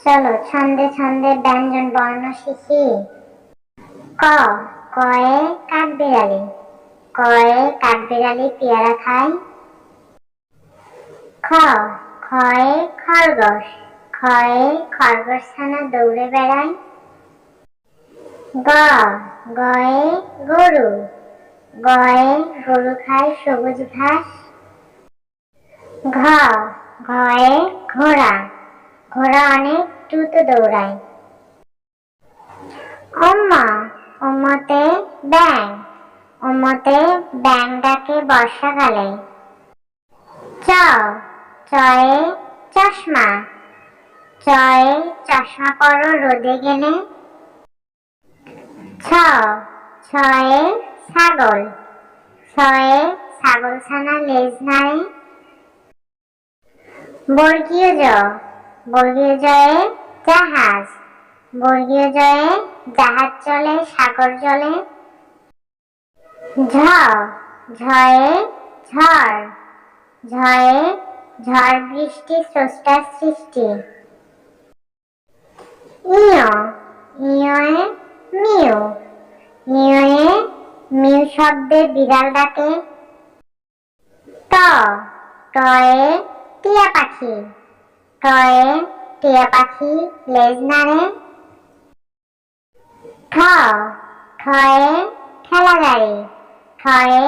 চলো ছন্দে ছন্দে ব্যঞ্জন বর্ণ শিখি। ক, কয়ে কাঠবিড়ালি, কয়ে কাঠবিড়ালি পেয়ারা খায়। খ, খয়ে খরগোশ, খয়ে খরগোশ ছানা দৌড়ে বেড়ায়। গ, গয়ে গরু, গয়ে গরু খায় সবুজ ঘাস। ঘ, ঘয়ে ঘোড়া, ঘোড়া অনেক দ্রুত দৌড়ায়। ওম্মা, ওম্মতে ব্যাঙ, ওম্মতে ব্যাঙ ডাকে বর্ষাকালে। চ, চয়ে চশমা, চয়ে চশমা পরো রোদে গেলে। ছ, ছয়ে ছাগল, ছয়ে ছাগল ছানা লেজ নাড়ে। বর্গীয় জ, বর্গীয় জয়ে জাহাজ, বর্গীয় জয়ে জাহাজ চলে সাগর জলে। ঝ, ঝয়ে ঝড়, ঝয়ে ঝড় বৃষ্টি স্রষ্টার সৃষ্টি। ইয়, ইয়ে মিউ, ইয়ে মিউ শব্দে বিড়াল ডাকে। ত, টয়ে টিয়া পাখি, টয়ে টিয়া পাখি লেজ নাড়ে। ঠ, ঠয়ে ঠেলা গাড়ি, ঠয়ে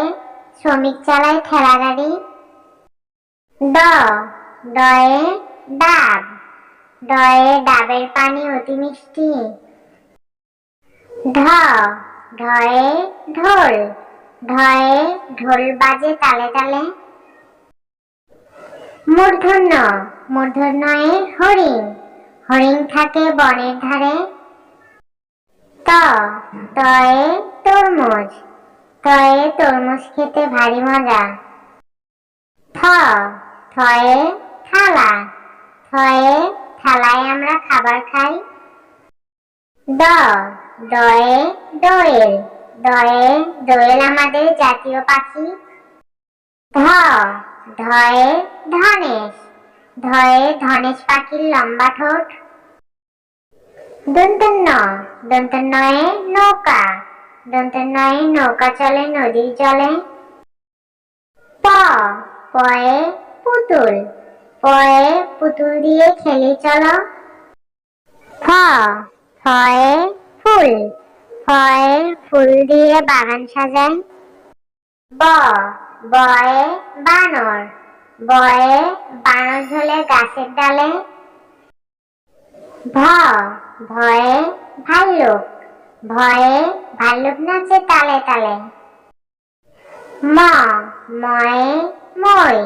শ্রমিক চালায় ঠেলা গাড়ি। ড, ডয়ে ডাব, ডয়ে ডাবের পানি অতি মিষ্টি। ঢ, ঢয়ে ঢোল, ঢয়ে ঢোল বাজে তালে তালে। মূর্ধন্য, মূর্ধন্যয়ে হরিণ, হরিণ থাকে বনের ধারে। ত, তয়ে তরমুজ, তয়ে তরমুজ খেতে ভারী মজা। থ, থয়ে থালা, থয়ে থালায় আমরা খাবার খাই। দ, দয়ে দোয়েল, দয়ে দোয়েল আমাদের জাতীয় পাখি। ধ, ধয়ে ধনেশ, ধয়ে ধনেশ পাখির লম্বা ঠোঁট। দন্তন্য, দন্তন্যয়ে নৌকা, দন্তন্যয়ে নৌকা চলে নদীর জলে। প, পয়ে পুতুল, পয়ে পুতুল দিয়ে খেলি চলো। ফ, ফয়ে ফুল, ফয়ে ফুল দিয়ে বাগান সাজায়। ব, বয়ে বানর, বয়ে বানর ঝোলে গাছের ডালে। ভ, ভয়ে ভাল্লুক, ভয়ে ভাল্লুক নাচে তালে তালে। ম, ময়ে মই,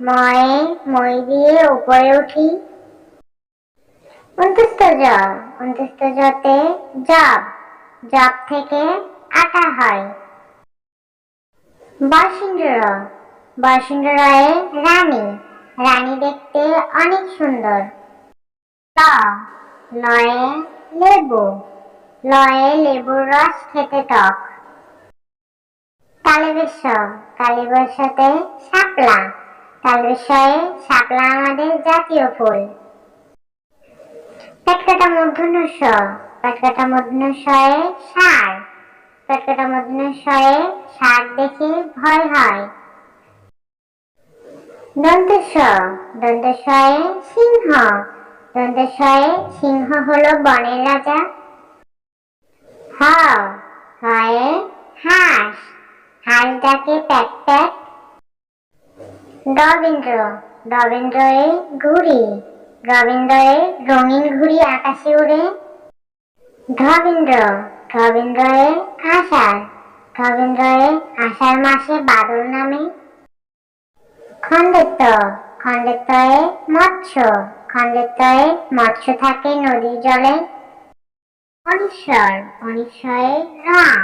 ময়ে মই দিয়ে উপরে উঠি। অন্ত্যস্ত জ, অন্ত্যস্ত জতে জব, জব থেকে আটা হয়। বর্ষিন্দ্র র, বর্ষিন্দ্র রয়ে রানী, রানী দেখতে অনেক সুন্দর। ল, লয়ে লেবু, লয়ে লেবুর রস খেতে টক। তালবেশ, তালবেশতে শাপলা, তালবেশয়ে শাপলা আমাদের জাতীয় ফুল। পেটকাটা মূর্ধন্য ষ, পেটকাটা মূর্ধন্য শয়ে ষাঁড়, পেটকাটা মূর্ধন্য শয়ে ষাঁড় দেখে ভয় হয়। দন্তেশ, দন্তেশয়ে সিংহ, দন্তেশয়ে সিংহ হলো বনের রাজা। হ, হয়ে হাঁস, হাঁস ডাকে প্যাক প্যাক। ডবেন্দ্র, ডবেন্দ্রয়ে ঘুড়ি, রবীন্দ্রয়ে রঙিন ঘুড়ি আকাশে উড়ে। ধবেন্দ্র, ধবেন্দ্রয়ে আষাঢ়, ধবেন্দ্রয়ে আষাঢ় মাসে বাদল নামে। খন্ডেত্ব, খন্ডেত্বয়ে মৎস্য, খন্ডেত্বয়ে মৎস্য থাকে নদীর জলে। অনিশ্বর, অনিশ্বয়ে রং,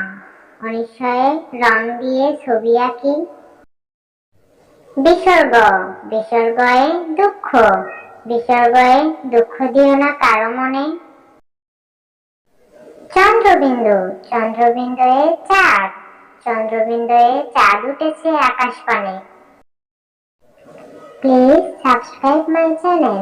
অনিশ্বয়ে রং দিয়ে ছবি আঁকি। বিসর্গ, বিসর্গয়ে দুঃখ, বিসর্গয়ে দুঃখ দিও না কারো মনে। চন্দ্রবিন্দু, চন্দ্রবিন্দুয়ে চাঁদ, চন্দ্রবিন্দুয়ে চাঁদ উঠেছে আকাশ পানে। Please subscribe my channel.